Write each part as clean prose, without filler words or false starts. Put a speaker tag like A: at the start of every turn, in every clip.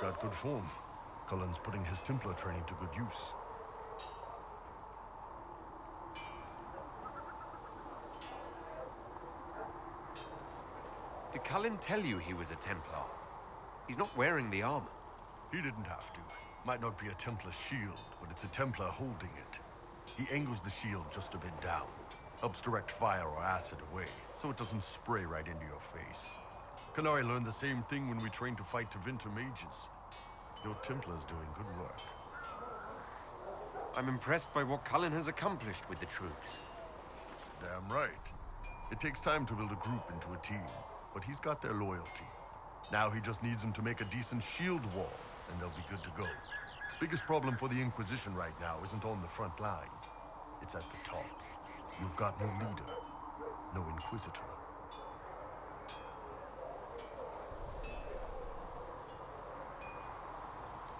A: got good form. Cullen's putting his Templar training to good use.
B: Did Cullen tell you he was a Templar? He's not wearing the armor.
A: He didn't have to. Might not be a Templar shield, but it's a Templar holding it. He angles the shield just a bit down. Helps direct fire or acid away, so it doesn't spray right into your face. Canary learned the same thing when we trained to fight Tevinter mages. Your Templar's doing good work.
B: I'm impressed by what Cullen has accomplished with the troops.
A: Damn right. It takes time to build a group into a team, but he's got their loyalty. Now he just needs them to make a decent shield wall, and they'll be good to go. Biggest problem for the Inquisition right now isn't on the front line. It's at the top. You've got no leader, no Inquisitor.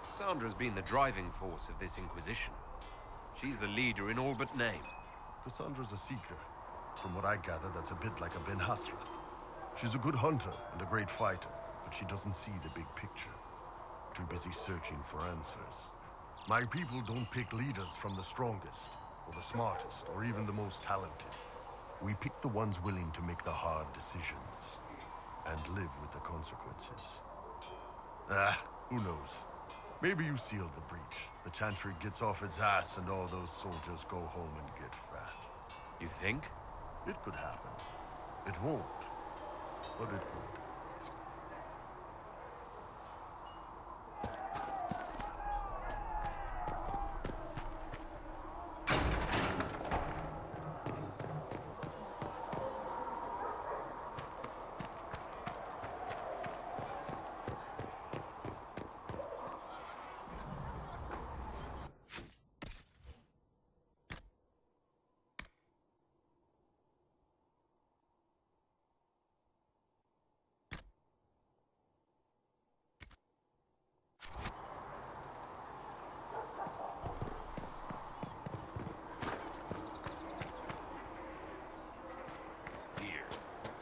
B: Cassandra's been the driving force of this Inquisition. She's the leader in all but name.
A: Cassandra's a seeker. From what I gather, that's a bit like a Ben Hasrath. She's a good hunter and a great fighter, but she doesn't see the big picture. Too busy searching for answers. My people don't pick leaders from the strongest, or the smartest, or even the most talented. We pick the ones willing to make the hard decisions, and live with the consequences. Who knows? Maybe you sealed the breach. The Chantry gets off its ass and all those soldiers go home and get fat.
B: You think?
A: It could happen. It won't, but it could.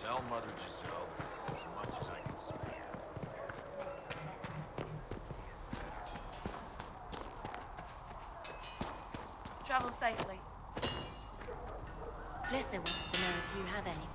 C: Tell Mother Giselle that this is as much as I can spare.
D: Travel safely.
E: Blissa wants to know if you have any.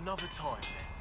C: Another time, then.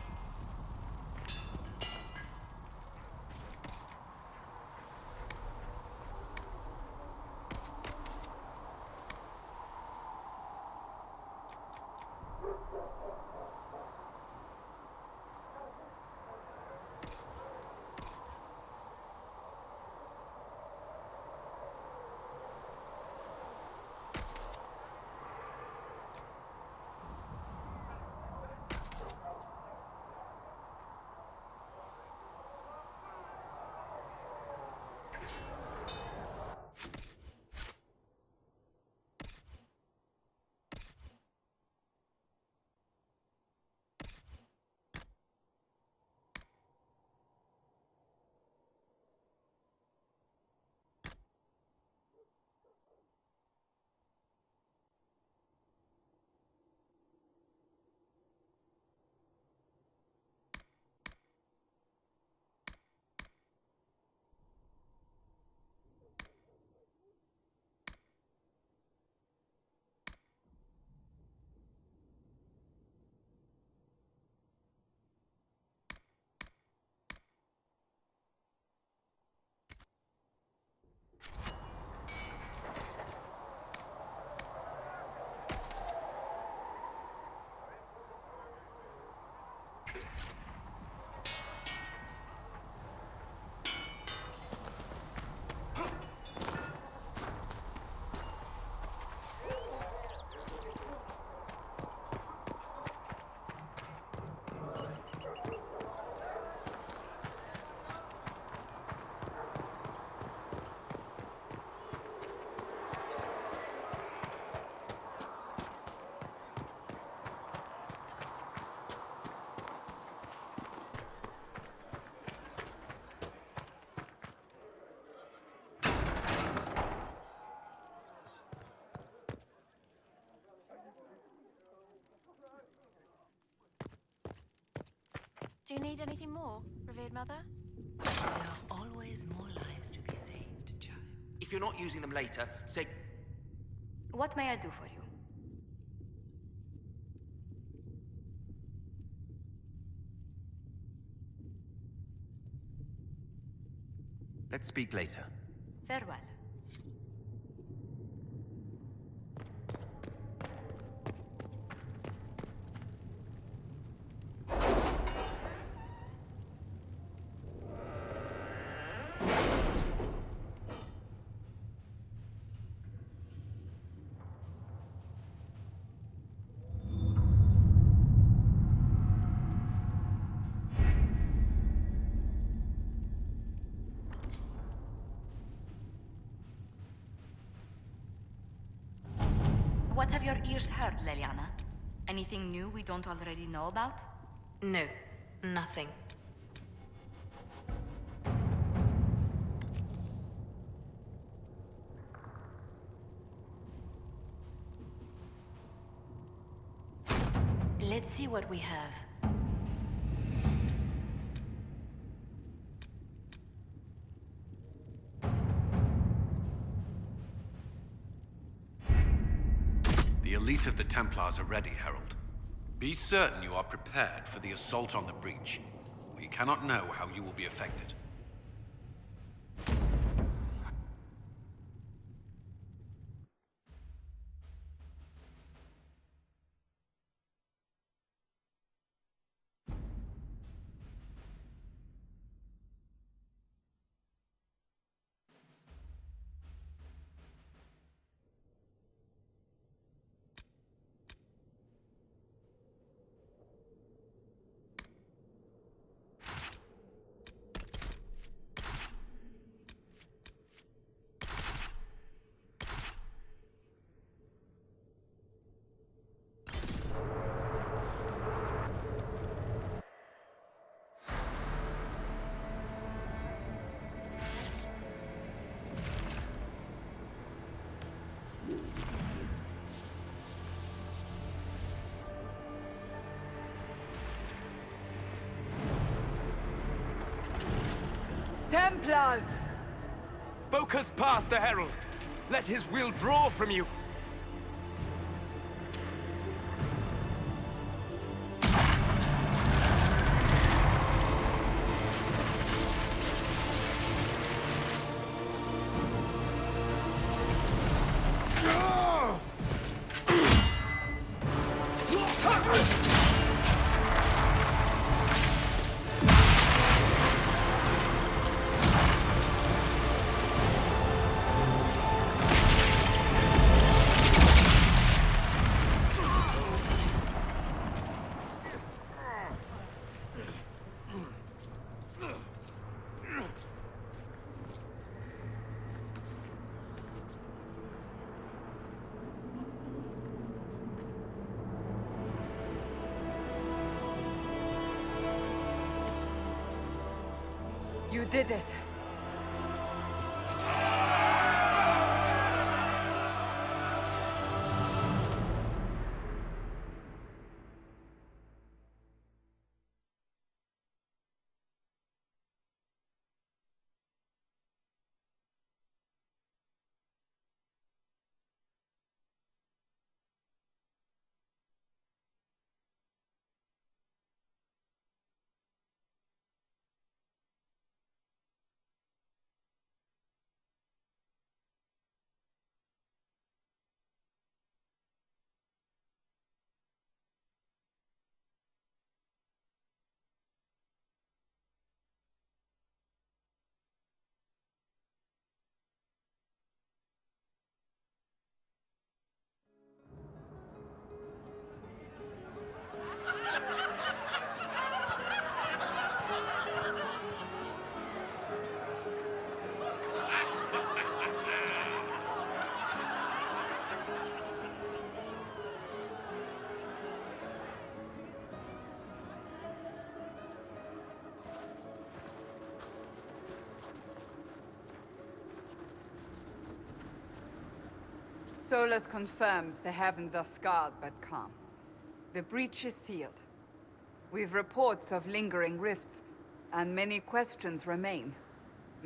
D: Do you need anything more, revered mother?
F: There are always more lives to be saved, child.
G: If you're not using them later, say...
H: What may I do for you?
B: Let's speak later.
H: Farewell. What have your ears heard, Leliana? Anything new we don't already know about?
E: No, nothing. Let's see what we have.
I: The elite of the Templars are ready, Herald. Be certain you are prepared for the assault on the breach. We cannot know how you will be affected.
J: Templars! Focus past the Herald. Let his will draw from you.
F: did it. Solus confirms the heavens are scarred but calm. The breach is sealed. We've reports of lingering rifts, and many questions remain.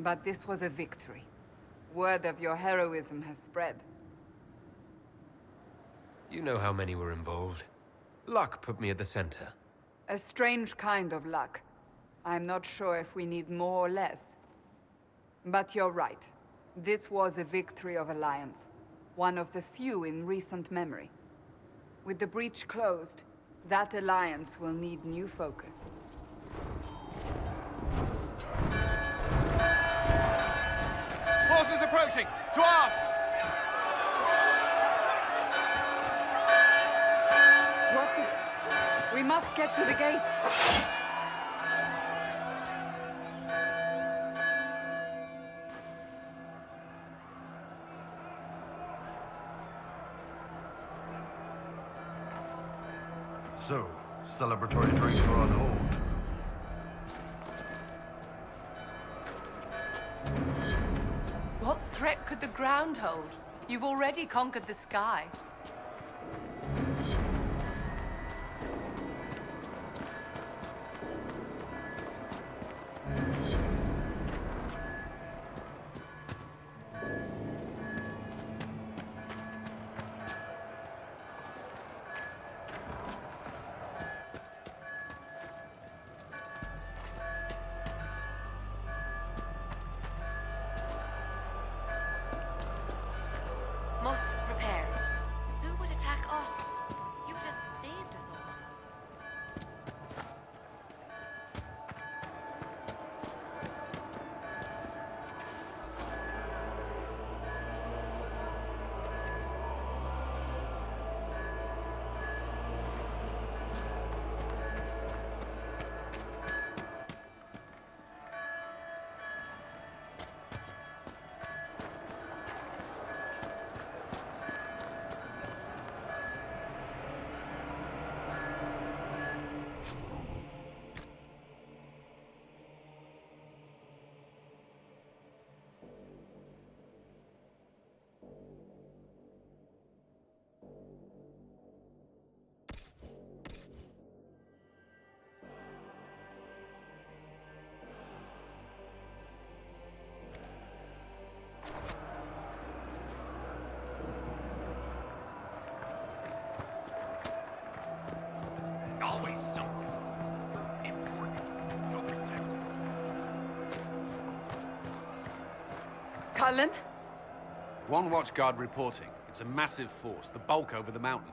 F: But this was a victory. Word of your heroism has spread.
B: You know how many were involved. Luck put me at the center.
F: A strange kind of luck. I'm not sure if we need more or less. But you're right. This was a victory of Alliance. One of the few in recent memory. With the breach closed, that alliance will need new focus.
J: Forces approaching! To arms!
F: What the... We must get to the gates!
A: So, celebratory drinks are on hold.
F: What threat could the ground hold? You've already conquered the sky.
H: Must prepare. Who would attack us? You just saved us all.
C: Always something important. Go protect us.
F: Cullen?
I: One watchguard reporting. It's a massive force, the bulk over the mountain.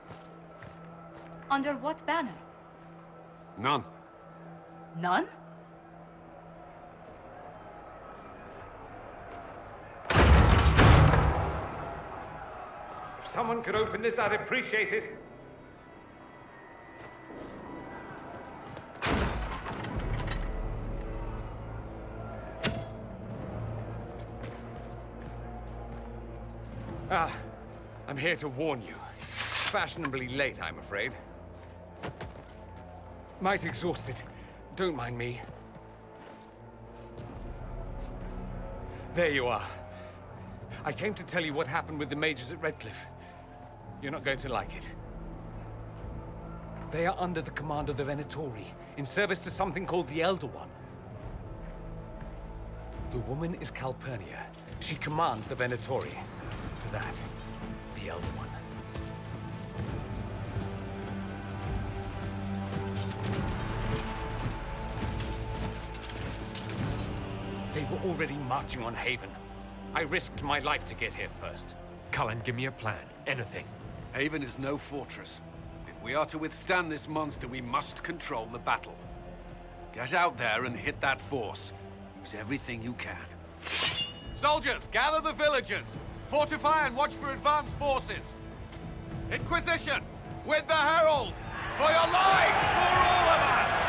H: Under what banner?
I: None.
F: None?
J: If someone could open this, I'd appreciate it. I'm here to warn you. Fashionably late, I'm afraid. Might exhausted. Don't mind me. There you are. I came to tell you what happened with the mages at Redcliffe. You're not going to like it. They are under the command of the Venatori, in service to something called the Elder One. The woman is Calpurnia. She commands the Venatori. To that, the Elder One. They were already marching on Haven. I risked my life to get here first.
K: Cullen, give me a plan. Anything.
I: Haven is no fortress. If we are to withstand this monster, we must control the battle. Get out there and hit that force. Use everything you can. Soldiers, gather the villagers! Fortify and watch for advanced forces! Inquisition! With the Herald! For your life! For all of us!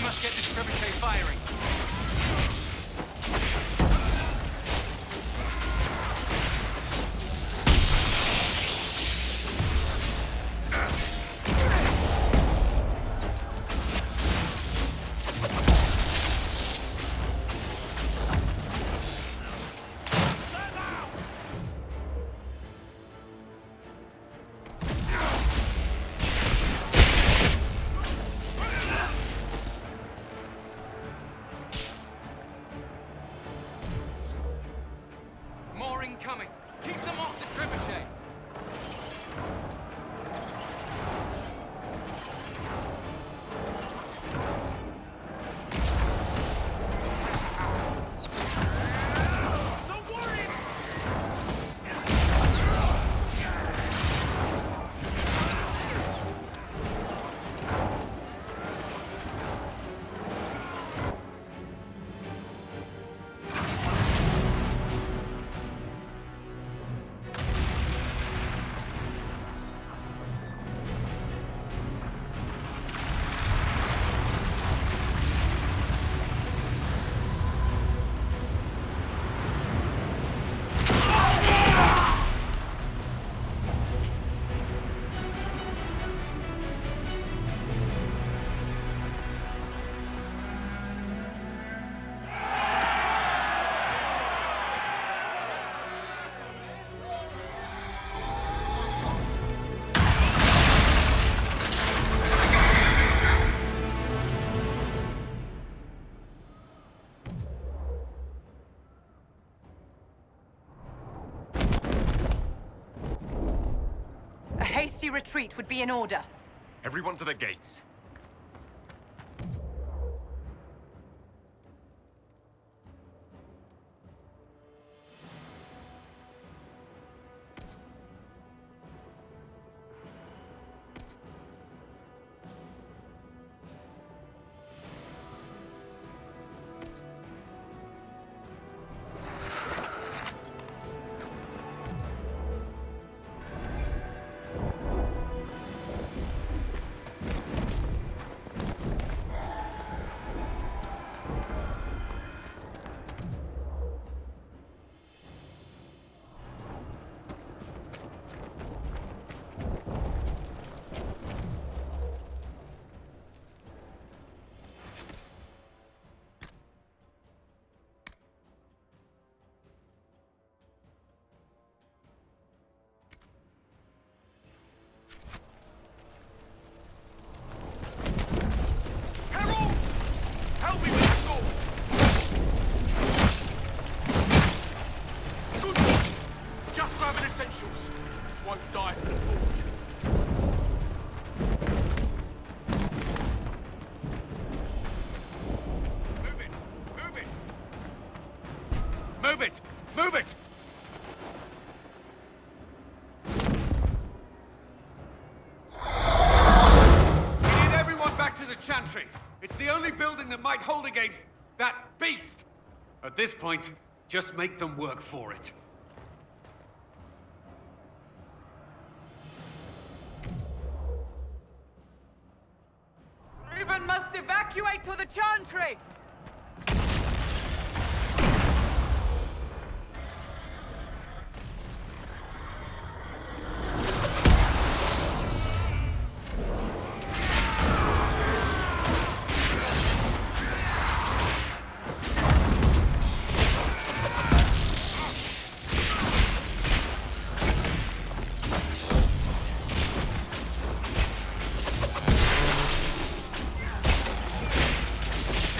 I: must get this trebuchet firing. Incoming! Keep them off the trebuchet!
L: A hasty retreat would be in order.
K: Everyone to the gates.
C: Won't die for the forge.
I: Move it! Move it! Move it! Move it! We need everyone back to the Chantry. It's the only building that might hold against that beast. At this point, just make them work for it.
L: Raven must evacuate to the Chantry!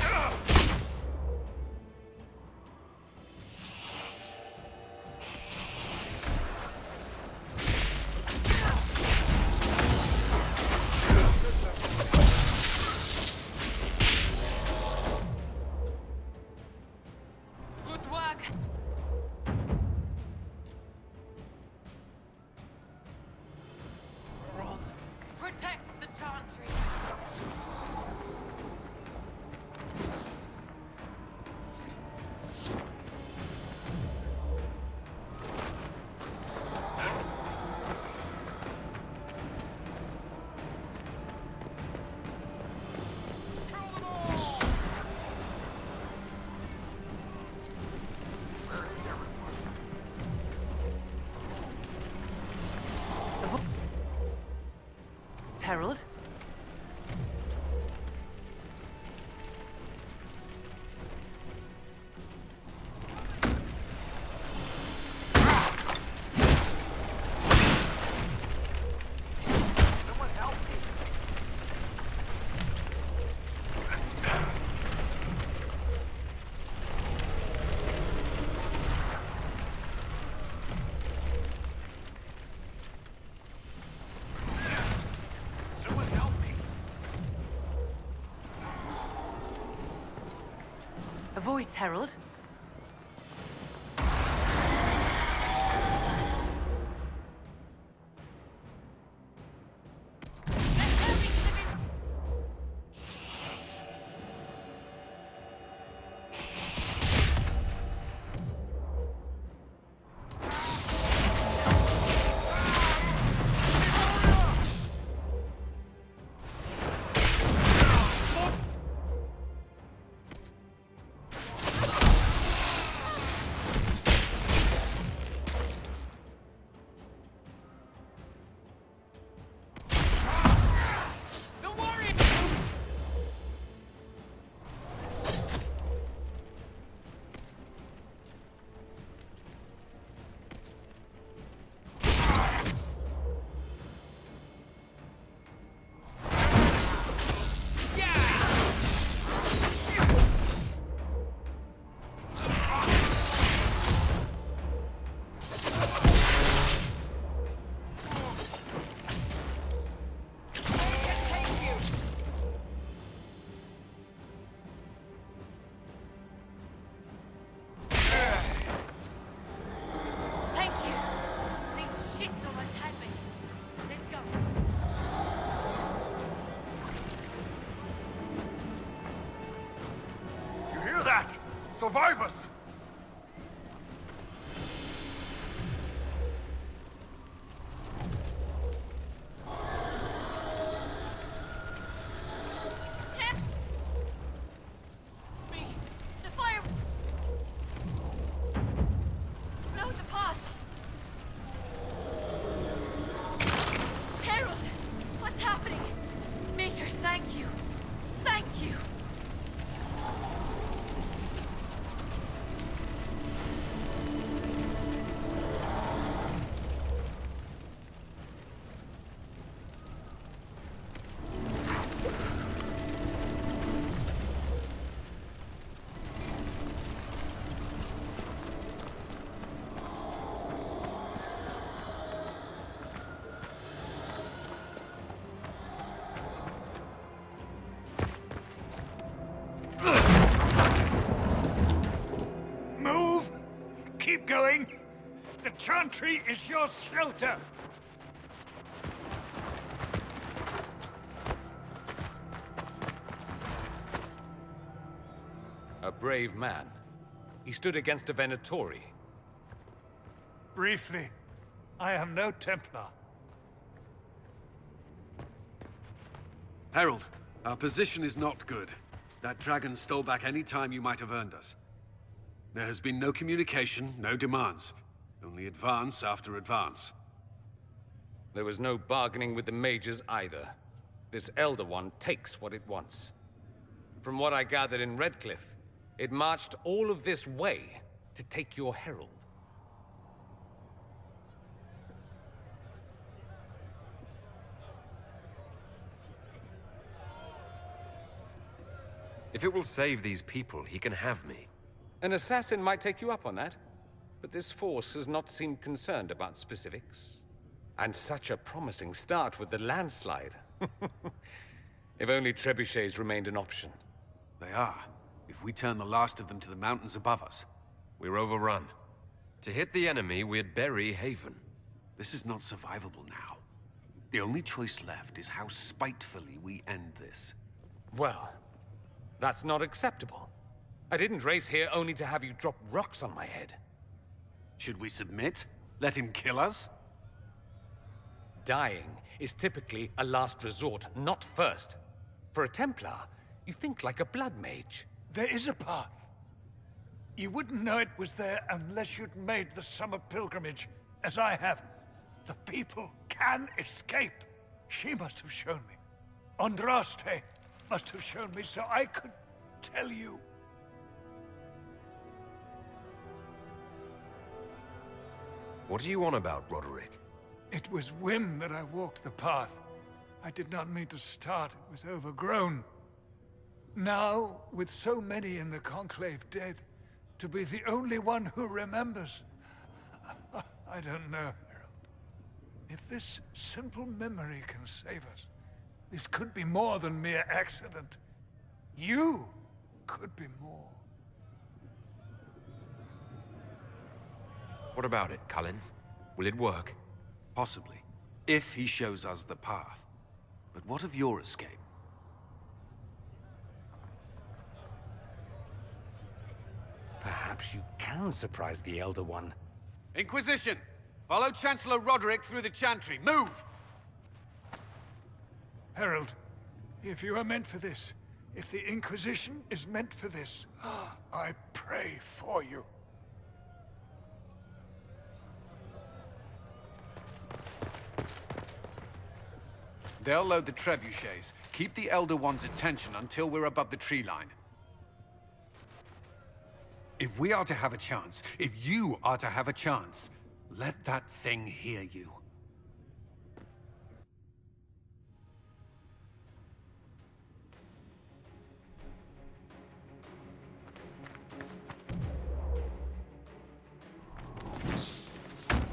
C: Ugh!
L: Herald. A voice, Herald.
A: Survivors!
H: The fire... Blow the pots! Herald! What's happening? Maker, thank you! Thank you!
M: Move! Keep going! The chantry is your shelter!
J: A brave man. He stood against a Venatori.
M: Briefly, I am no Templar.
I: Herald, our position is not good. That dragon stole back any time you might have earned us. There has been no communication, no demands. Only advance after advance.
J: There was no bargaining with the mages either. This Elder One takes what it wants. From what I gathered in Redcliffe, it marched all of this way to take your herald.
B: If it will save these people, he can have me.
J: An assassin might take you up on that, but this force has not seemed concerned about specifics. And such a promising start with the landslide. If only trebuchets remained an option.
I: They are. If we turn the last of them to the mountains above us.
B: We're overrun. To hit the enemy, we'd bury Haven.
I: This is not survivable now. The only choice left is how spitefully we end this.
J: Well, that's not acceptable. I didn't race here only to have you drop rocks on my head.
I: Should we submit? Let him kill us?
J: Dying is typically a last resort, not first. For a Templar, you think like a blood mage.
M: There is a path. You wouldn't know it was there unless you'd made the summer pilgrimage, as I have. The people can escape. She must have shown me. Andraste must have shown me so I could tell you.
B: What are you on about, Roderick?
M: It was whim that I walked the path. I did not mean to start. It was overgrown. Now, with so many in the Conclave dead, to be the only one who remembers... I don't know, Herald. If this simple memory can save us, this could be more than mere accident. You could be more.
B: What about it, Cullen? Will it work?
I: Possibly, if he shows us the path. But what of your escape?
J: Perhaps you can surprise the Elder One.
I: Inquisition! Follow Chancellor Roderick through the Chantry. Move!
M: Herald, if you are meant for this, if the Inquisition is meant for this, I pray for you.
I: They'll load the trebuchets. Keep the Elder One's attention until we're above the tree line. If we are to have a chance, if you are to have a chance, let that thing hear you.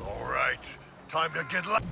A: All right, time to get loud.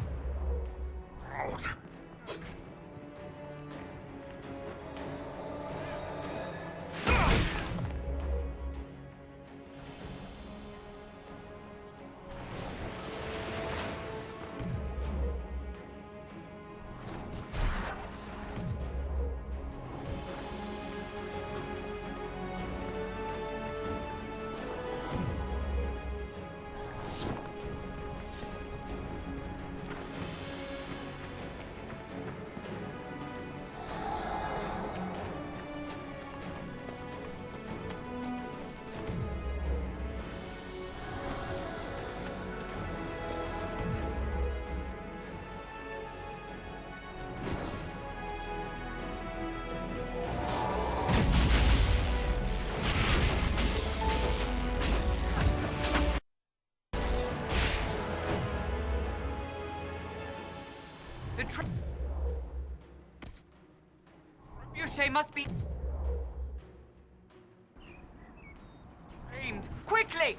L: The trebuchet must be... aimed. Quickly!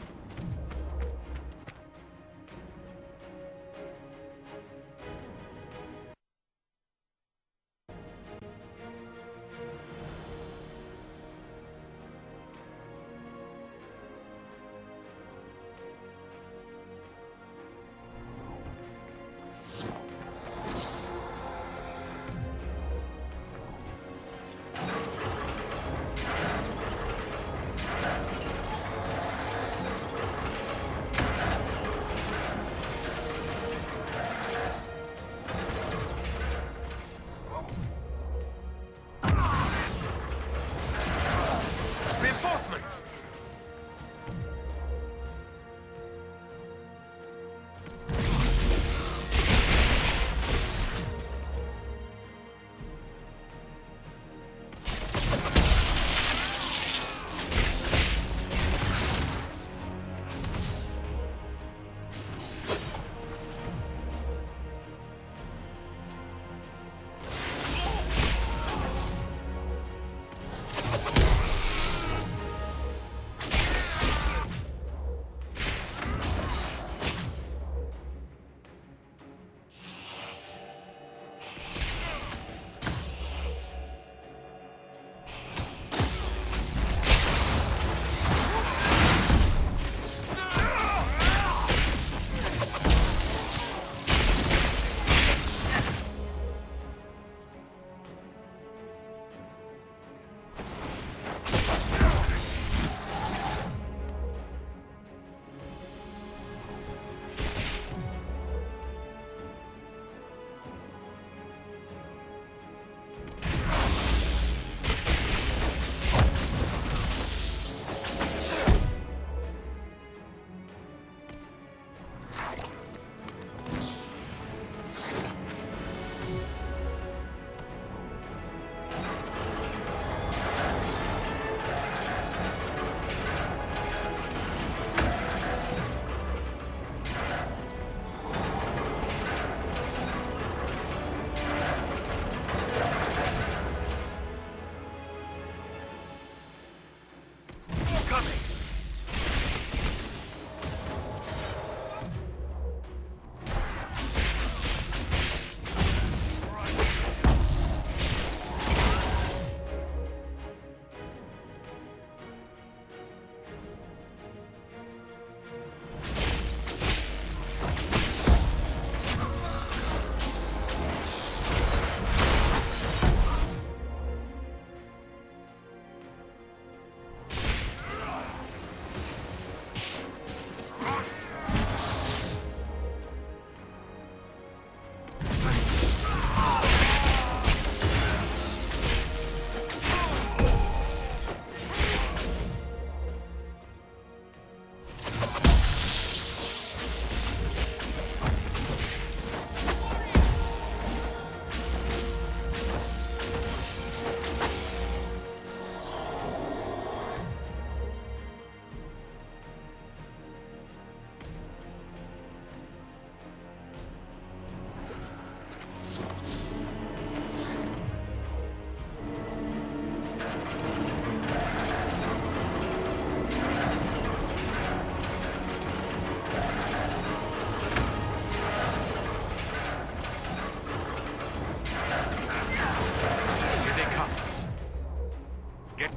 K: Get...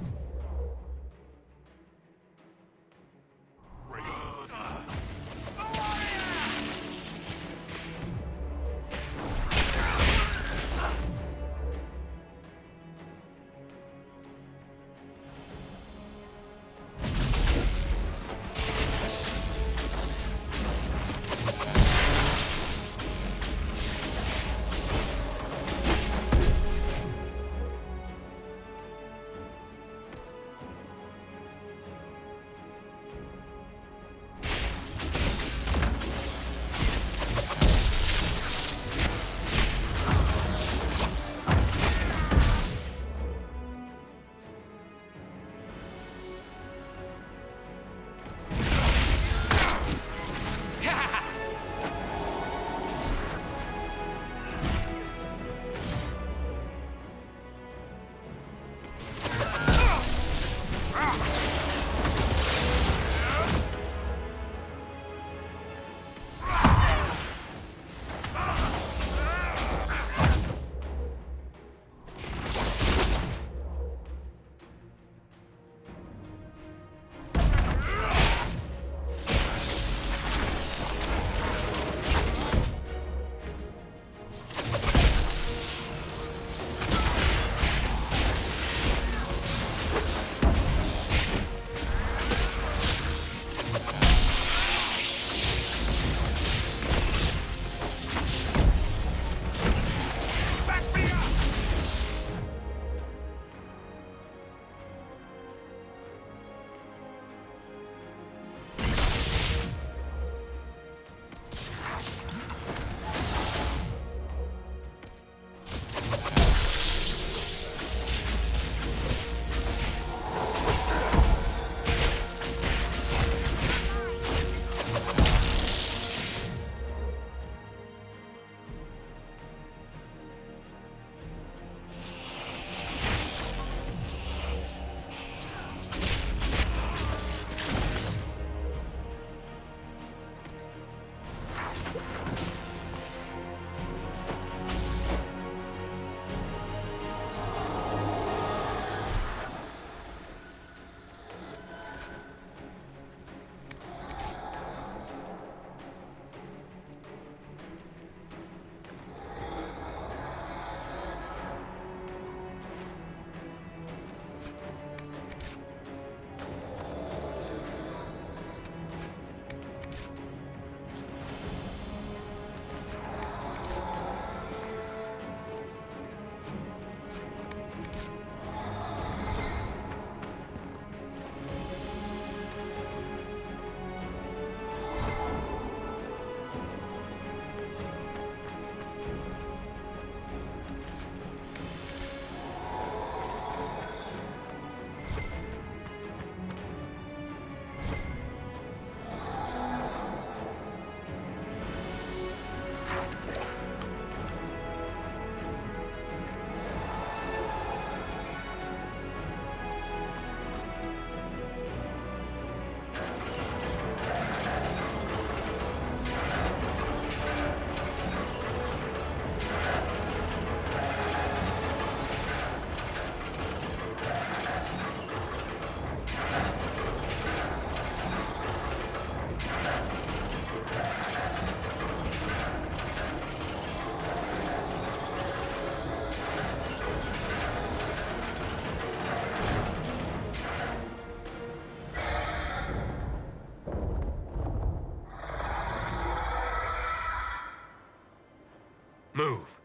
C: Move.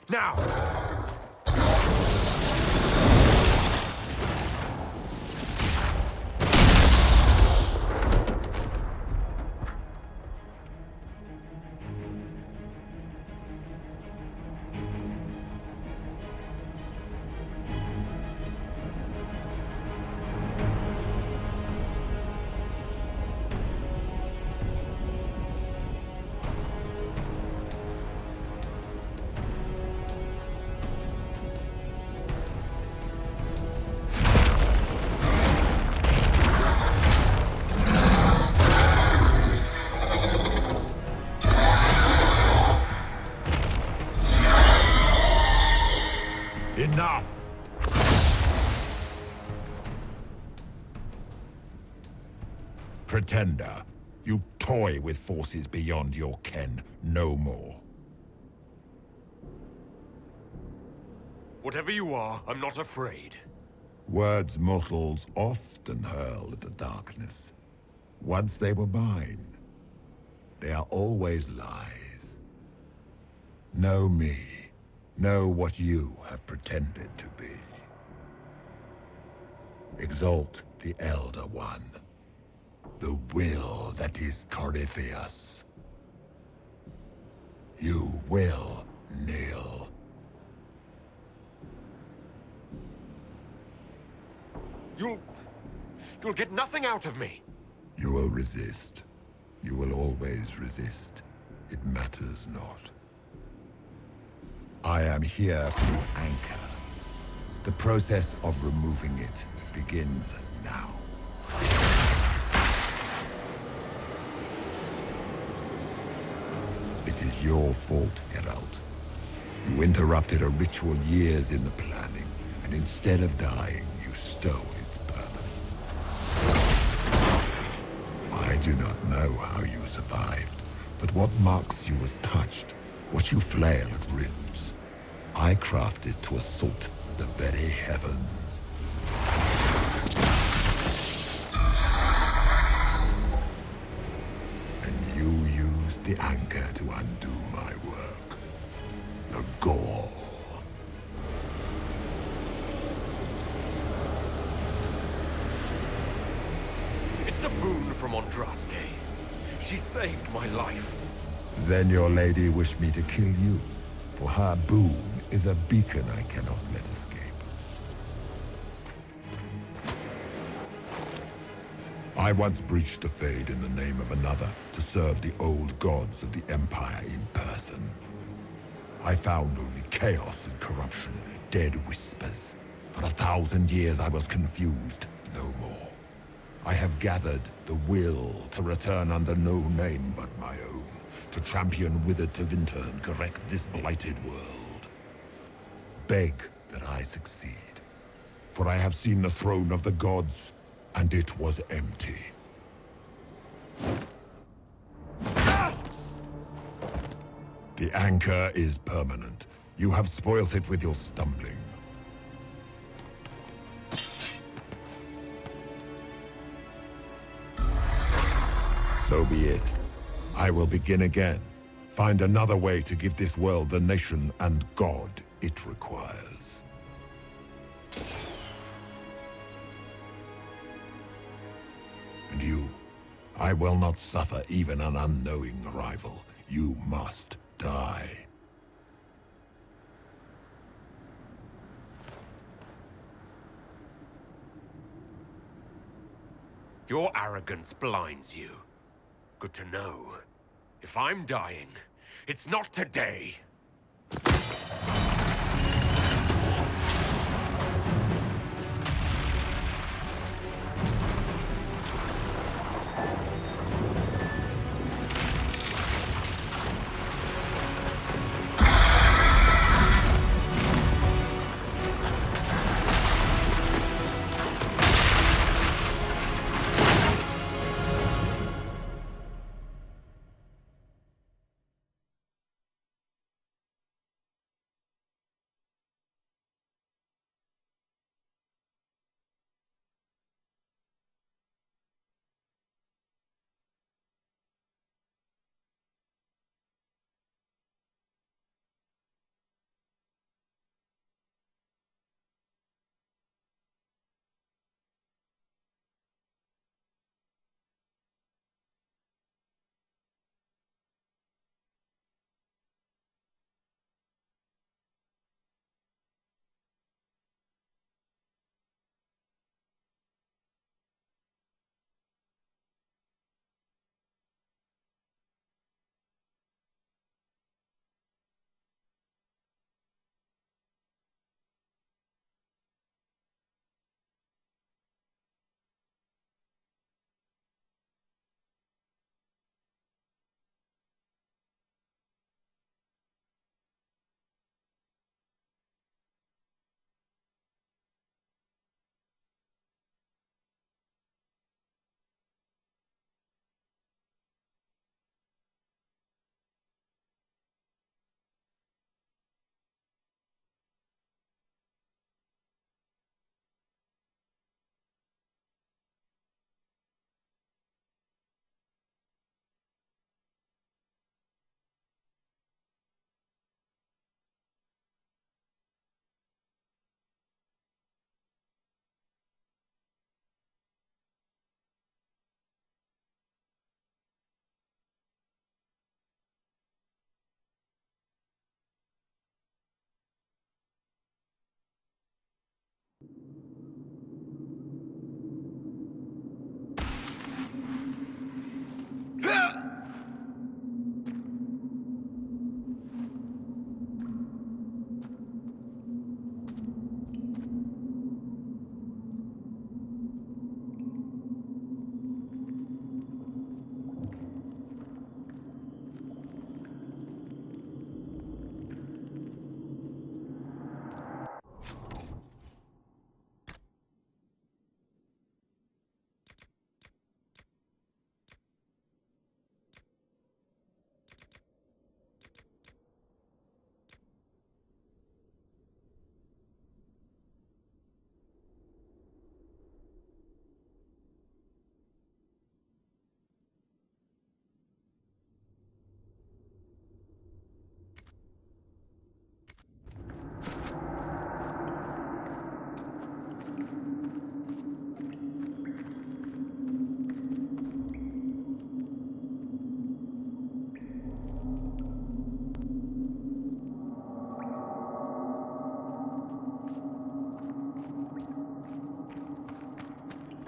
C: Now!
N: Pretender, you toy with forces beyond your ken, no more.
K: Whatever you are, I'm not afraid.
N: Words mortals often hurl at the darkness. Once they were mine, they are always lies. Know me. Know what you have pretended to be. Exalt the Elder One. The will that is Corypheus. You will kneel.
K: You'll get nothing out of me.
N: You will resist. You will always resist. It matters not. I am here to anchor. The process of removing it begins now. It is your fault, Geralt. You interrupted a ritual years in the planning, and instead of dying, you stole its purpose. I do not know how you survived, but what marks you as touched, what you flail at rifts, I crafted to assault the very heavens. And you used the anchor to undo my work. The gore.
K: It's a boon from Andraste. She saved my life.
N: Then your lady wished me to kill you, for her boon is a beacon I cannot let escape. I once breached the Fade in the name of another to serve the old gods of the Empire in person. I found only chaos and corruption, dead whispers. For 1,000 years I was confused, no more. I have gathered the will to return under no name but my own, to champion Withered to Winter and correct this blighted world. Beg that I succeed, for I have seen the throne of the gods, and it was empty. The anchor is permanent. You have spoilt it with your stumbling. So be it. I will begin again. Find another way to give this world the nation and God it requires. And you, I will not suffer even an unknowing rival. You must die.
K: Your arrogance blinds you. Good to know. If I'm dying, it's not today.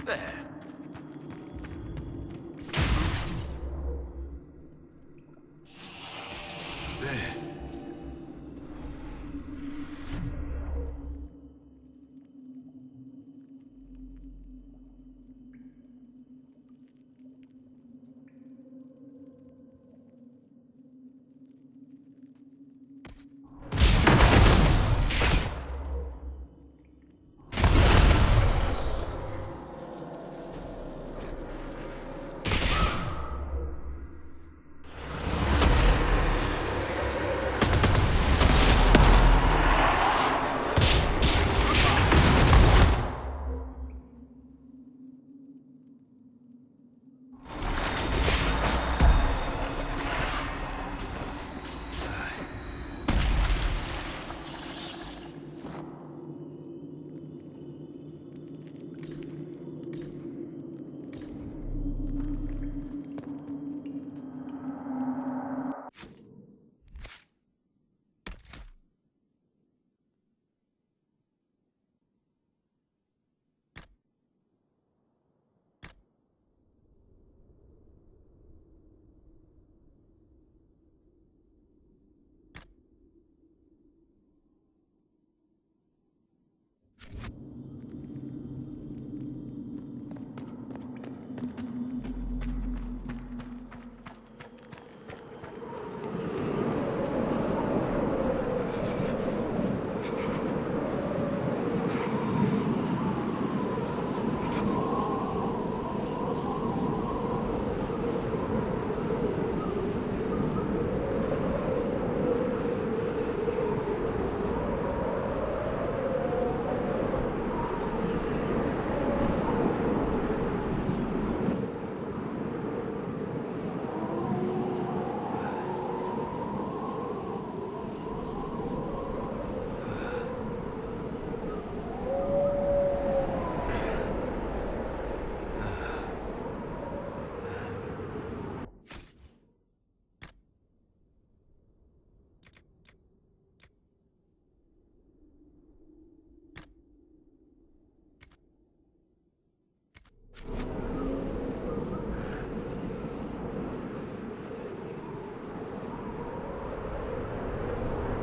B: There. There.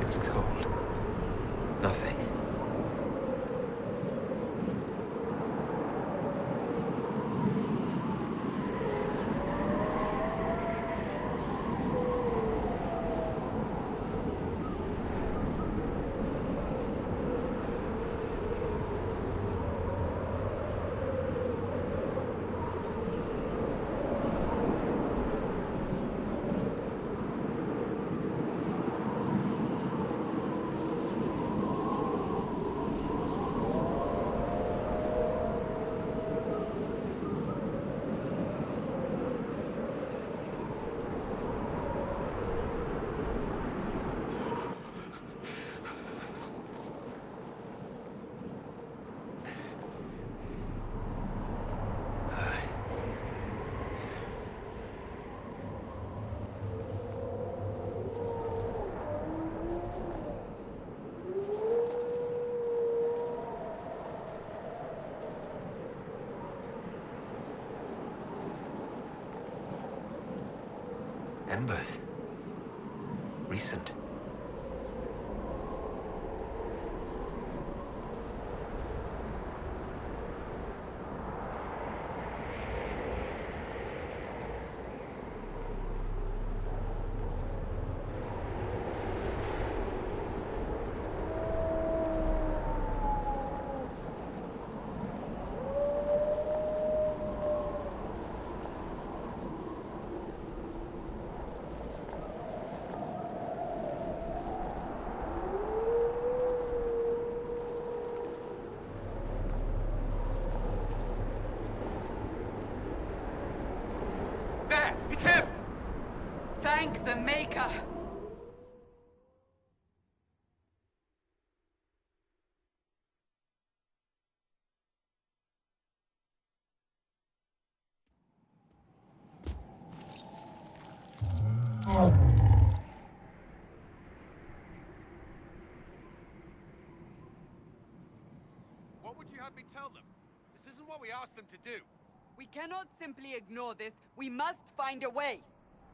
B: It's cold. Nothing. Embers. Recent.
F: Thank the Maker!
I: What would you have me tell them? This isn't what we asked them to do.
L: We cannot simply ignore this. We must find a way.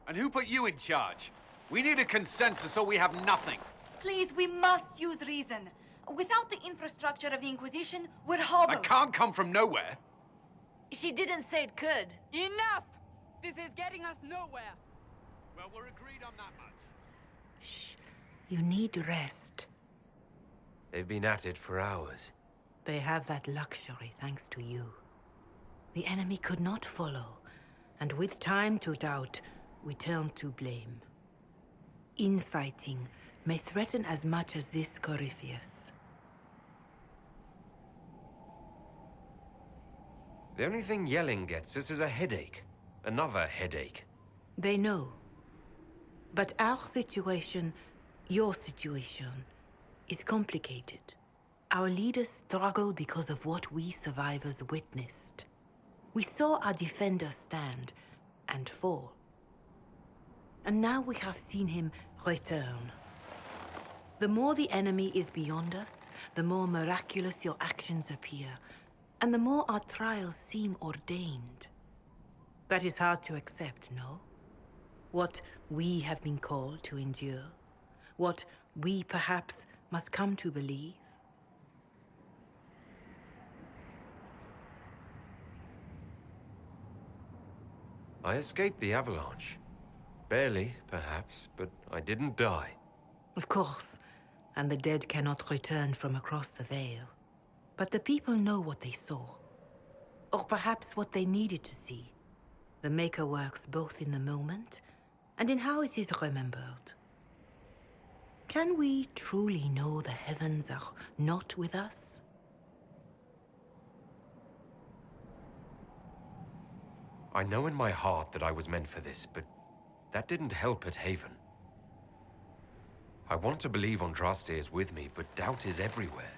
I: And who put you in charge? We need a consensus or we have nothing.
H: Please, we must use reason. Without the infrastructure of the Inquisition, we're hobbled.
I: I can't come from nowhere.
E: She didn't say it could.
L: Enough! This is getting us nowhere.
I: Well, we're agreed on that much.
O: Shh. You need rest.
B: They've been at it for hours.
O: They have that luxury thanks to you. The enemy could not follow, and with time to doubt, we turn to blame. Infighting may threaten as much as this Corypheus.
B: The only thing yelling gets us is a headache. Another headache.
O: They know. But our situation, your situation, is complicated. Our leaders struggle because of what we survivors witnessed. We saw our defender stand and fall. And now we have seen him return. The more the enemy is beyond us, the more miraculous your actions appear, and the more our trials seem ordained. That is hard to accept, no? What we have been called to endure, what we perhaps must come to believe.
B: I escaped the avalanche. Barely, perhaps, but I didn't die.
O: Of course, and the dead cannot return from across the veil. But the people know what they saw. Or perhaps what they needed to see. The Maker works both in the moment and in how it is remembered. Can we truly know the heavens are not with us?
B: I know in my heart that I was meant for this, but that didn't help at Haven. I want to believe Andraste is with me, but doubt is everywhere.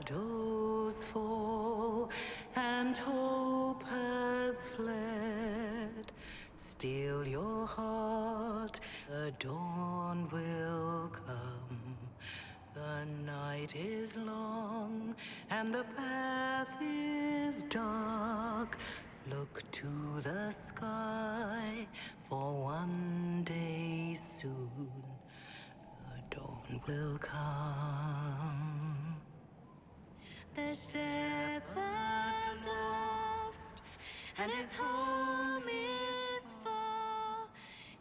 O: Shadows fall and hope has fled. Still your heart, the dawn will come. The night is long and the path is dark. Look to the sky, for one day soon the dawn will come.
H: The shepherd's lost, and his home is far.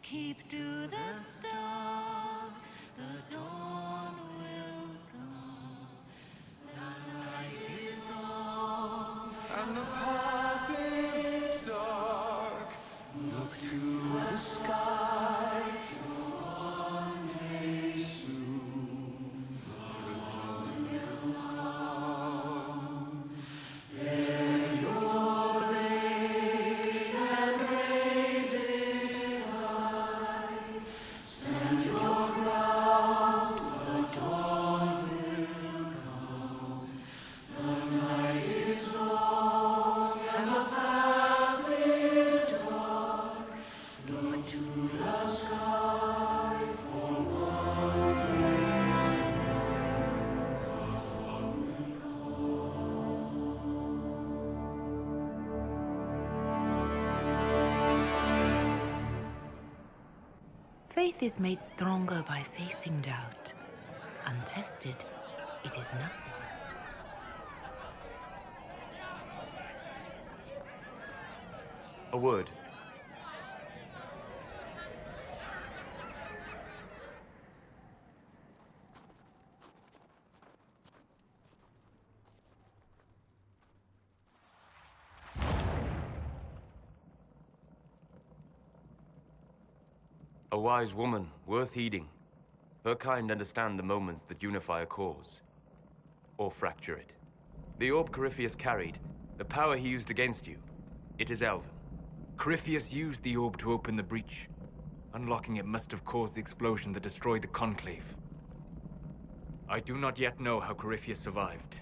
H: Keep to the stars, the dawn will come. The night is long,
I: and the path is dark. Look to the sky, for one day soon the dawn will come. Bear your blade and raise it high. Stand your ground, the dawn will come. The night is long and the path is dark. Look to the sky, for one day soon the dawn will
O: Faith is made stronger by facing doubt. Untested, it is nothing.
B: A word. A wise woman, worth heeding. Her kind understand the moments that unify a cause. Or fracture it. The orb Corypheus carried, the power he used against you, it is Elven. Corypheus used the orb to open the breach. Unlocking it must have caused the explosion that destroyed the Conclave. I do not yet know how Corypheus survived,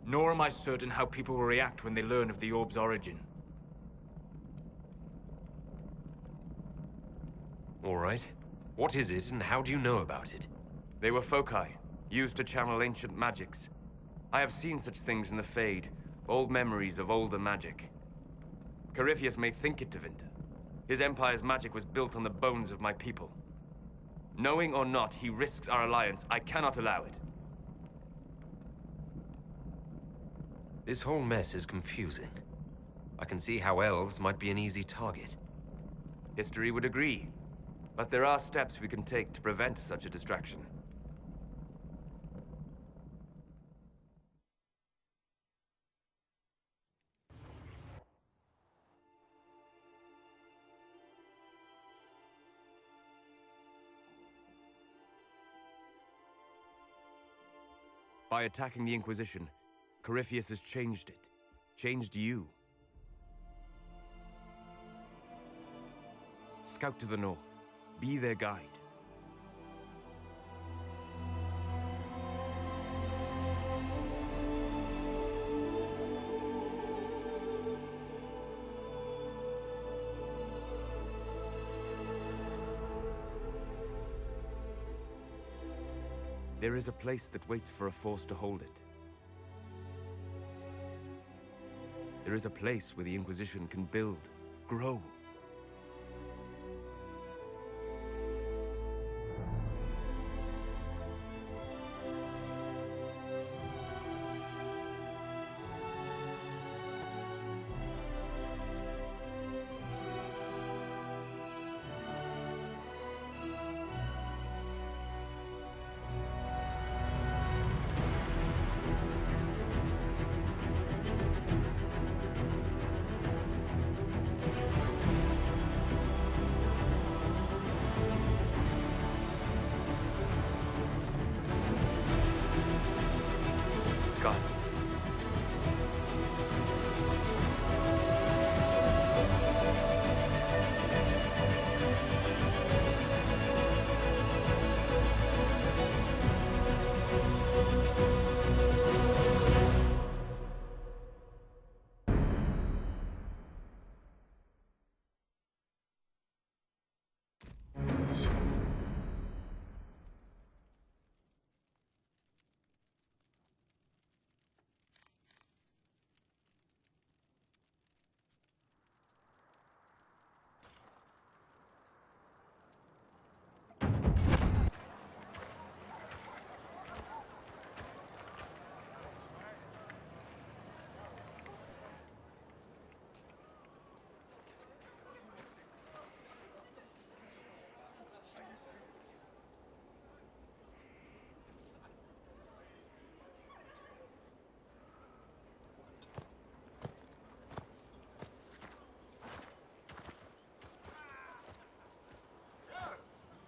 B: nor am I certain how people will react when they learn of the orb's origin.
K: All right. What is it, and how do you know about it?
B: They were foci, used to channel ancient magics. I have seen such things in the Fade, old memories of older magic. Corypheus may think it Tevinter. His empire's magic was built on the bones of my people. Knowing or not, he risks our alliance. I cannot allow it.
K: This whole mess is confusing. I can see how elves might be an easy target.
B: History would agree. But there are steps we can take to prevent such a distraction. By attacking the Inquisition, Corypheus has changed it. Changed you. Scout to the north. Be their guide. There is a place that waits for a force to hold it. There is a place where the Inquisition can build, grow.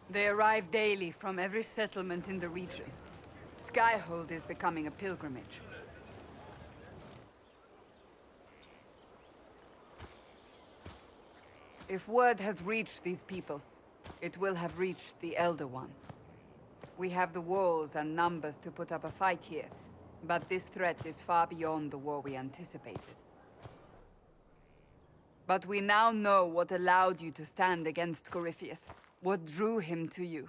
F: They arrive daily from every settlement in the region. Skyhold is becoming a pilgrimage. If word has reached these people, it will have reached the Elder One. We have the walls and numbers to put up a fight here, but this threat is far beyond the war we anticipated. But we now know what allowed you to stand against Corypheus. What drew him to you?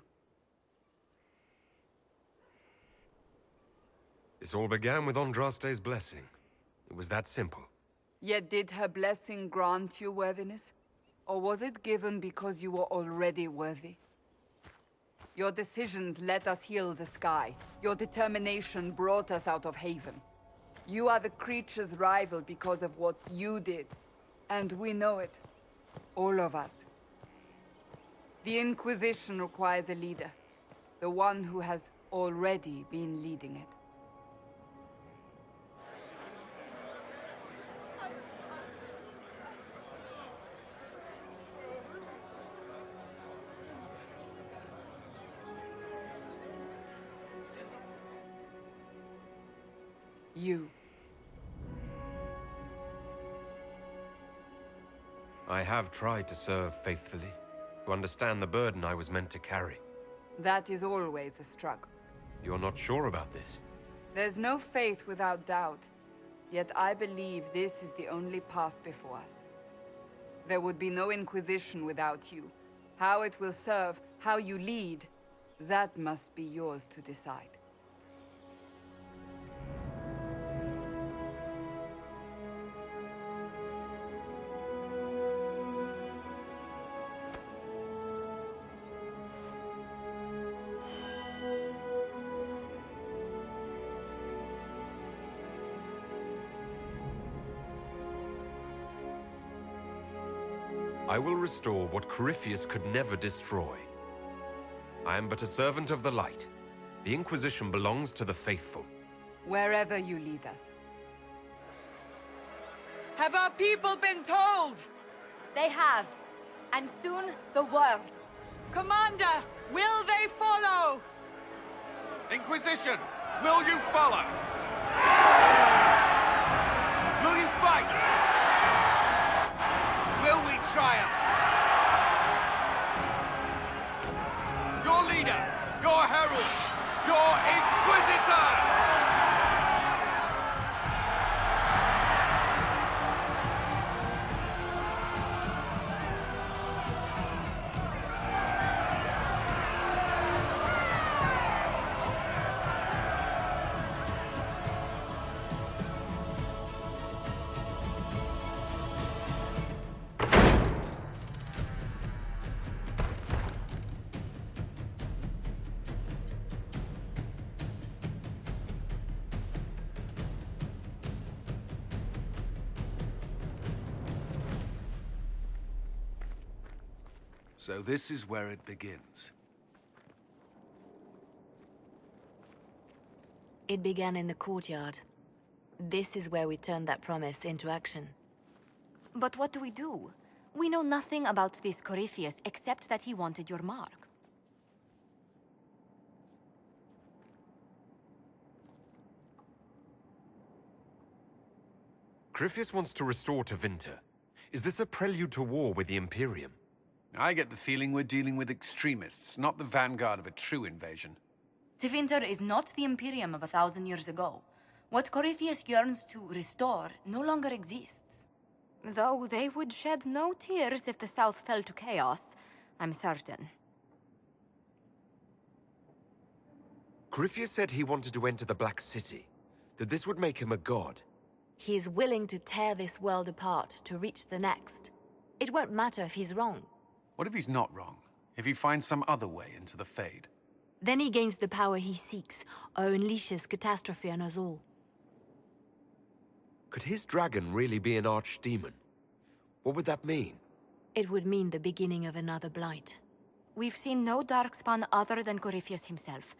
K: This all began with Andraste's blessing. It was that simple.
F: Yet did her blessing grant you worthiness? Or was it given because you were already worthy? Your decisions let us heal the sky. Your determination brought us out of Haven. You are the creature's rival because of what you did. And we know it. All of us. The Inquisition requires a leader. The one who has already been leading it. You.
K: I have tried to serve faithfully, To understand the burden I was meant to carry.
F: That is always a struggle.
K: You're not sure about this?
F: There's no faith without doubt. Yet I believe this is the only path before us. There would be no Inquisition without you. How it will serve, how you lead, that must be yours to decide.
K: I will restore what Corypheus could never destroy. I am but a servant of the light. The Inquisition belongs to the faithful.
F: Wherever you lead us.
L: Have our people been told?
E: They have. And soon, the world.
L: Commander, will they follow?
I: Inquisition, will you follow? Will you fight? Will we triumph? Your leader, your herald, your Inquisitor! So this is where it begins.
E: It began in the courtyard. This is where we turned that promise into action. But what do? We know nothing about this Corypheus except that he wanted your mark.
K: Corypheus wants to restore Tevinter. Is this a prelude to war with the Imperium?
I: I get the feeling we're dealing with extremists, not the vanguard of a true invasion.
E: Tevinter is not the Imperium of 1,000 years ago. What Corypheus yearns to restore no longer exists. Though they would shed no tears if the South fell to chaos, I'm certain.
K: Corypheus said he wanted to enter the Black City, that this would make him a god.
E: He is willing to tear this world apart to reach the next. It won't matter if he's wrong.
I: What if he's not wrong? If he finds some other way into the Fade?
E: Then he gains the power he seeks, or unleashes catastrophe on us all.
K: Could his dragon really be an archdemon? What would that mean?
E: It would mean the beginning of another blight. We've seen no Darkspawn other than Corypheus himself.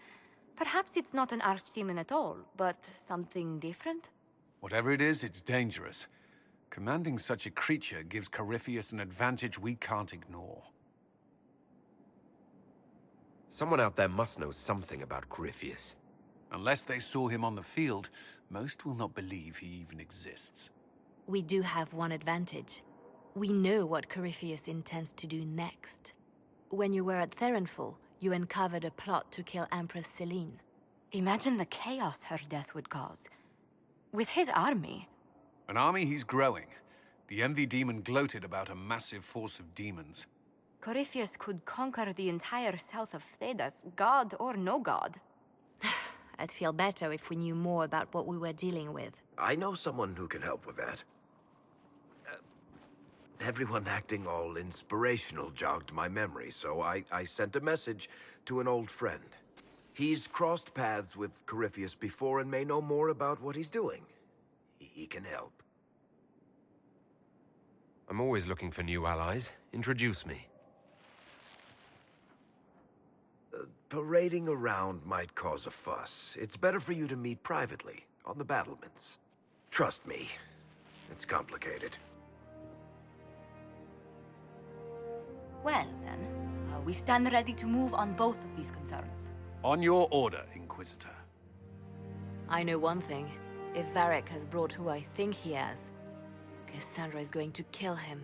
E: Perhaps it's not an archdemon at all, but something different?
I: Whatever it is, it's dangerous. Commanding such a creature gives Corypheus an advantage we can't ignore.
K: Someone out there must know something about Corypheus.
I: Unless they saw him on the field, most will not believe he even exists.
E: We do have one advantage. We know what Corypheus intends to do next. When you were at Therenfall, you uncovered a plot to kill Empress Selene. Imagine the chaos her death would cause. With his army...
I: An army he's growing. The Envy Demon gloated about a massive force of demons.
E: Corypheus could conquer the entire south of Thedas, god or no god. I'd feel better if we knew more about what we were dealing with.
P: I know someone who can help with that. Everyone acting all inspirational jogged my memory, so I sent a message to an old friend. He's crossed paths with Corypheus before and may know more about what he's doing. He can help.
K: I'm always looking for new allies. Introduce me.
P: Parading around might cause a fuss. It's better for you to meet privately, on the battlements. Trust me, it's complicated.
E: Well, then, we stand ready to move on both of these concerns.
I: On your order, Inquisitor.
E: I know one thing. If Varric has brought who I think he has, Cassandra is going to kill him.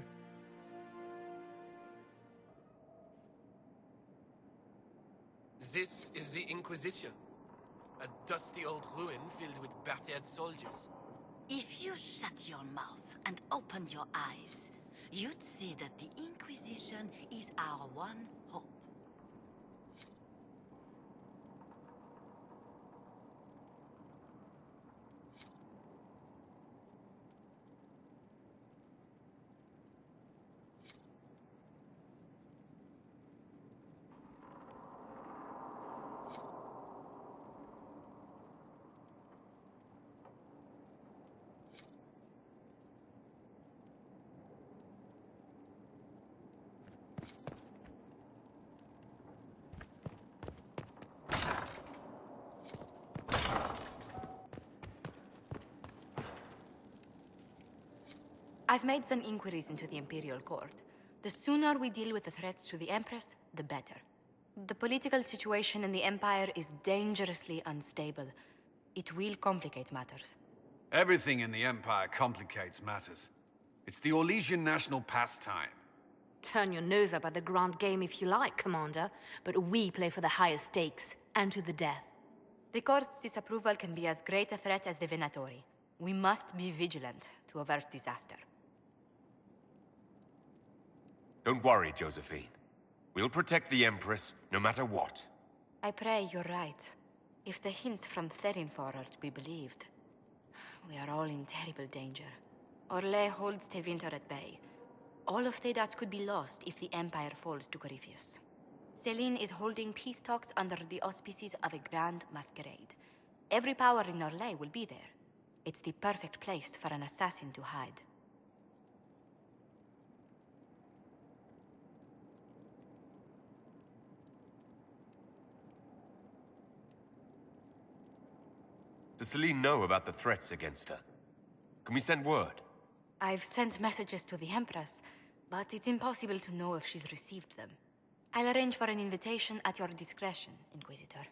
Q: This is the Inquisition. A dusty old ruin filled with battered soldiers.
H: If you shut your mouth and open your eyes, you'd see that the Inquisition is our one hope.
E: I've made some inquiries into the Imperial Court. The sooner we deal with the threats to the Empress, the better. The political situation in the Empire is dangerously unstable. It will complicate matters.
I: Everything in the Empire complicates matters. It's the Orlesian national pastime.
E: Turn your nose up at the grand game if you like, Commander, but we play for the highest stakes, and to the death. The Court's disapproval can be as great a threat as the Venatori. We must be vigilant to avert disaster.
K: Don't worry, Josephine. We'll protect the Empress, no matter what.
E: I pray you're right. If the hints from Therinfor are to be believed, we are all in terrible danger. Orlais holds Tevinter at bay. All of Thedas could be lost if the Empire falls to Corypheus. Celine is holding peace talks under the auspices of a grand masquerade. Every power in Orlais will be there. It's the perfect place for an assassin to hide.
K: Does Celine know about the threats against her? Can we send word?
E: I've sent messages to the Empress, but it's impossible to know if she's received them. I'll arrange for an invitation at your discretion, Inquisitor.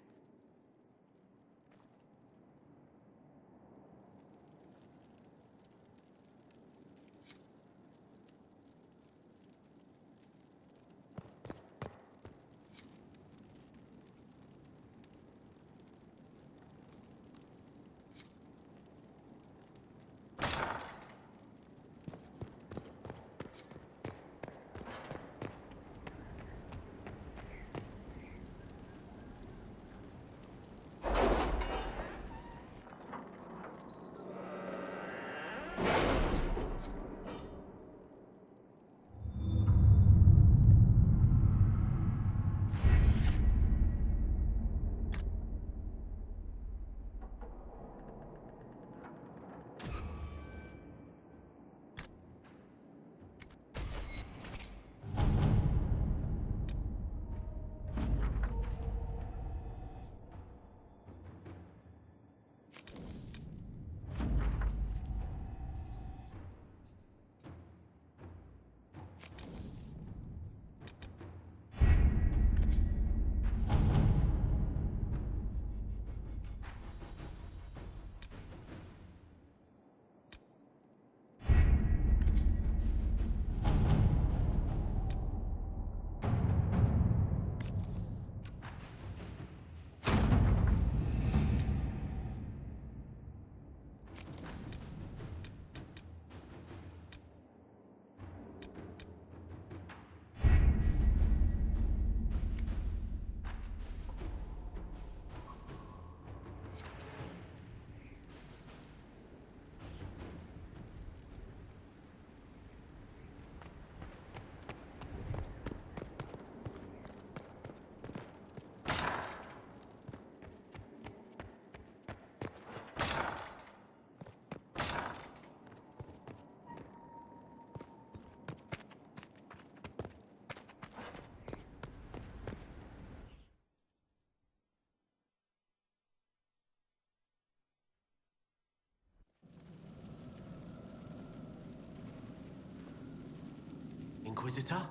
Q: Inquisitor?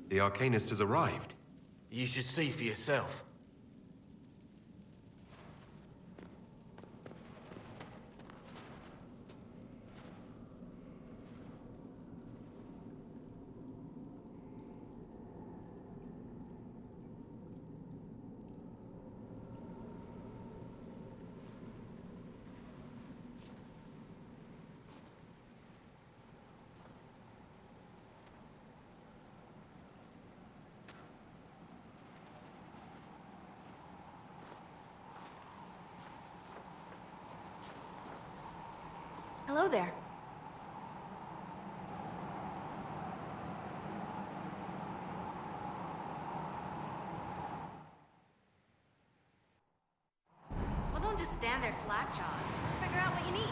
K: The Arcanist has arrived.
Q: You should see for yourself.
D: Hello there. Well, don't just stand there slack-jawed. Let's figure out what you need.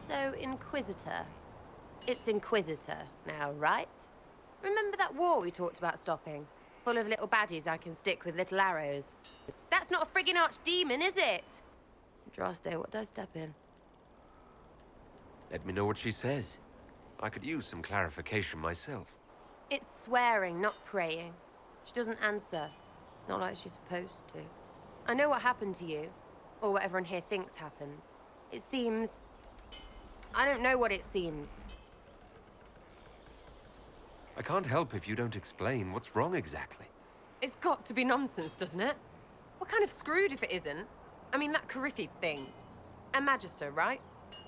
R: So, Inquisitor. It's Inquisitor now, right? Remember that war we talked about stopping? Full of little baddies I can stick with little arrows. That's not a friggin' archdemon, is it? Droste, what did I step in?
K: Let me know what she says. I could use some clarification myself.
R: It's swearing, not praying. She doesn't answer. Not like she's supposed to. I know what happened to you. Or what everyone here thinks happened. It seems... I don't know what it seems.
K: I can't help if you don't explain what's wrong exactly.
R: It's got to be nonsense, doesn't it? We're kind of screwed if it isn't. I mean, that Coryphi thing. A Magister, right?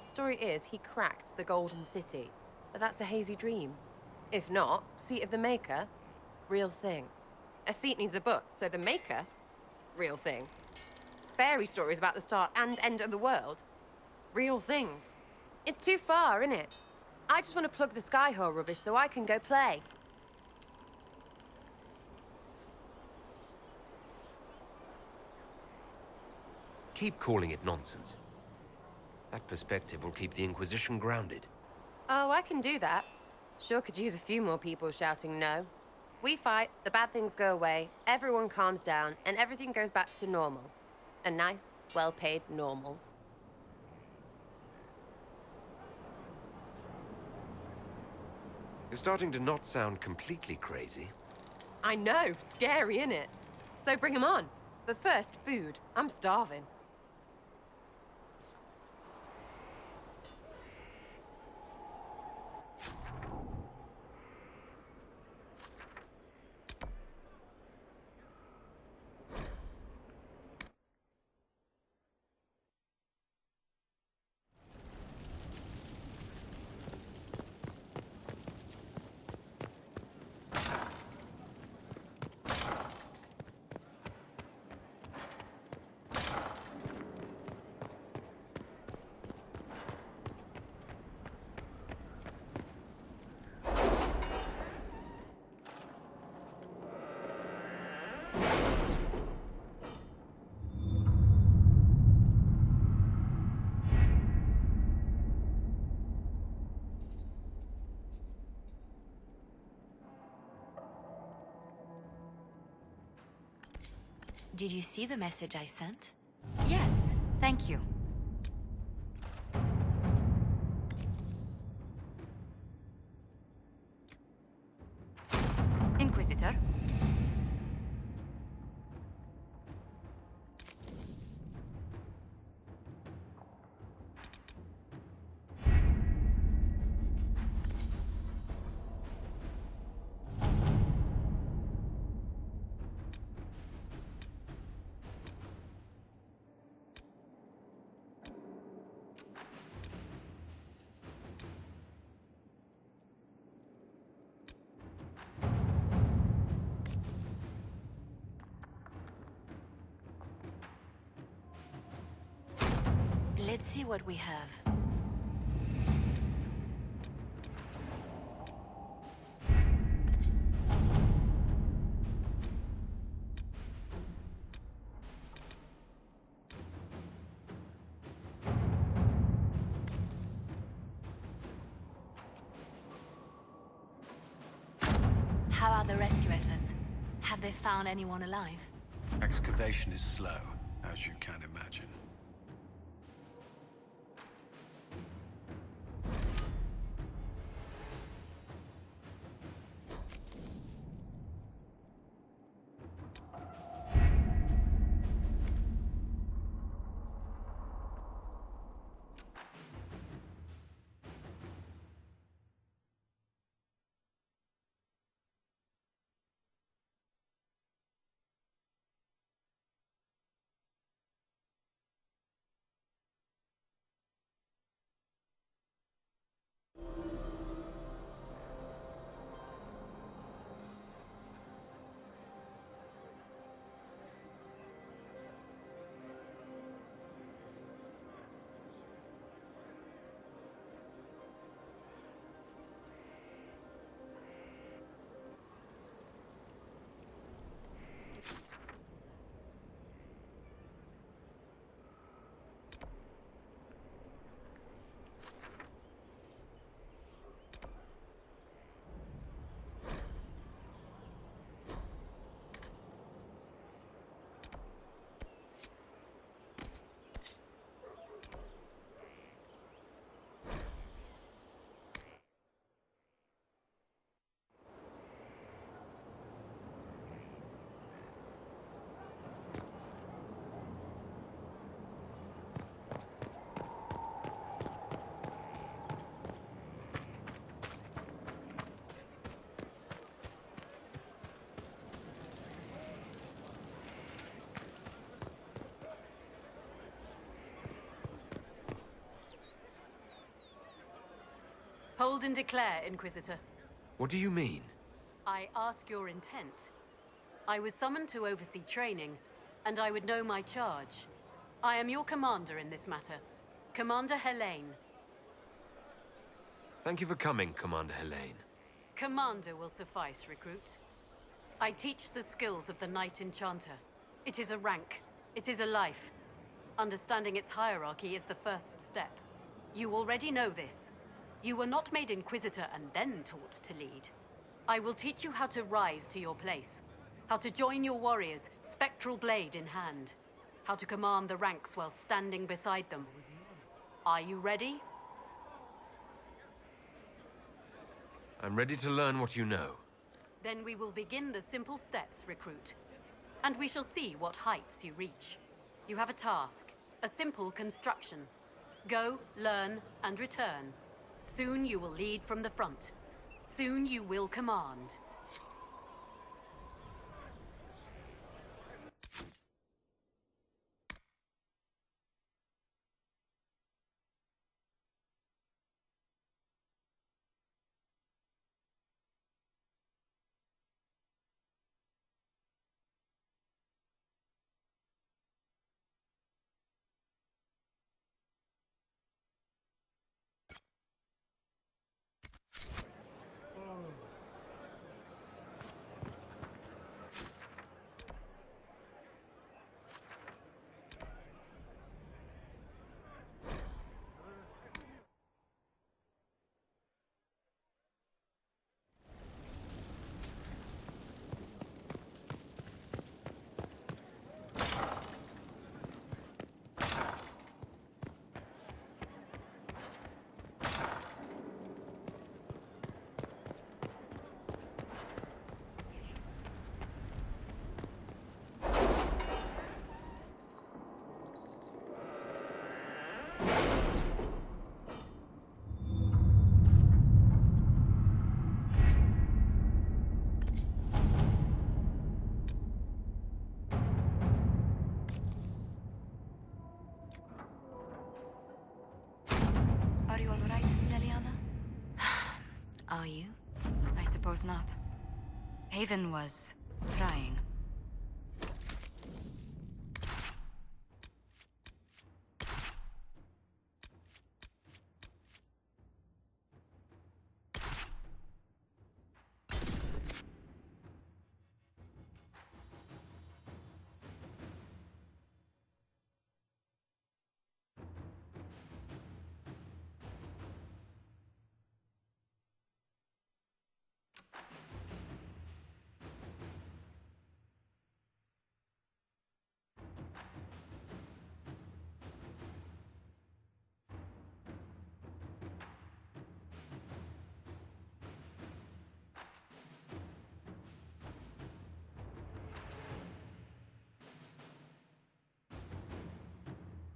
R: Story is, he cracked the Golden City. But that's a hazy dream. If not, seat of the Maker, real thing. A seat needs a butt, so the Maker, real thing. Fairy stories about the start and end of the world, real things. It's too far, innit? I just want to plug the Skyhole rubbish so I can go play.
K: Keep calling it nonsense. That perspective will keep the Inquisition grounded.
R: Oh, I can do that. Sure could use a few more people shouting no. We fight, the bad things go away, everyone calms down, and everything goes back to normal. A nice, well-paid normal.
K: You're starting to not sound completely crazy.
R: I know, scary, innit? So bring 'em on. But first, food. I'm starving.
E: Did you see the message I sent?
S: Yes, thank you. Inquisitor?
E: Let's see what we have. How are the rescue efforts? Have they found anyone alive?
I: Excavation is slow, as you can imagine.
T: Hold and declare, Inquisitor.
K: What do you mean?
T: I ask your intent. I was summoned to oversee training, and I would know my charge. I am your commander in this matter. Commander Helene.
K: Thank you for coming, Commander Helene.
T: Commander will suffice, recruit. I teach the skills of the Knight Enchanter. It is a rank. It is a life. Understanding its hierarchy is the first step. You already know this. You were not made Inquisitor and then taught to lead. I will teach you how to rise to your place. How to join your warriors, spectral blade in hand. How to command the ranks while standing beside them. Are you ready?
K: I'm ready to learn what you know.
T: Then we will begin the simple steps, recruit. And we shall see what heights you reach. You have a task, a simple construction. Go, learn, and return. Soon you will lead from the front. Soon you will command.
S: Are you? I suppose not. Haven was trying.